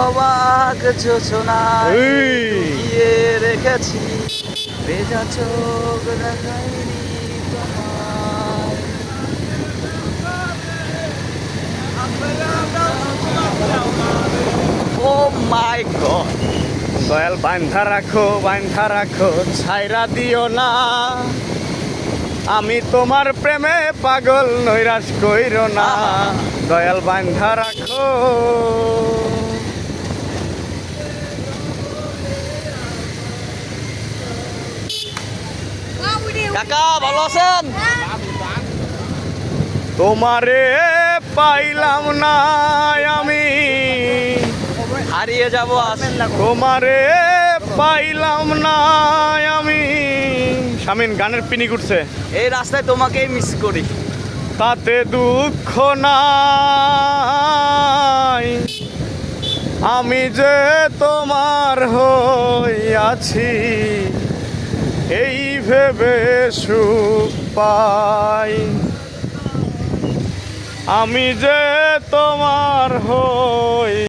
অবাক যোচনায় লুকিয়ে রেখেছি, ভেজা চোখ দেখাইনি তোমায়। ও মাই গড, দয়াল বান্ধা রাখো ছাইরা দিও না, আমি তোমার প্রেমে পাগল নৈরাশ কইরো না। দয়াল বান্ধা রাখো। কাকা ভালো আছেন? তোমারে পাইলাম না আমি, হারিয়ে যাব আসেন না। তোমারে পাইলাম না আমি। শামিন গানের পিনি উঠছে। এই রাস্তায় তোমাকেই মিস করি। তাতে দুঃখ নাই, আমি যে তোমার হইয়াছি, এই ভেবে সুখ পাই। আমি যে তোমার হই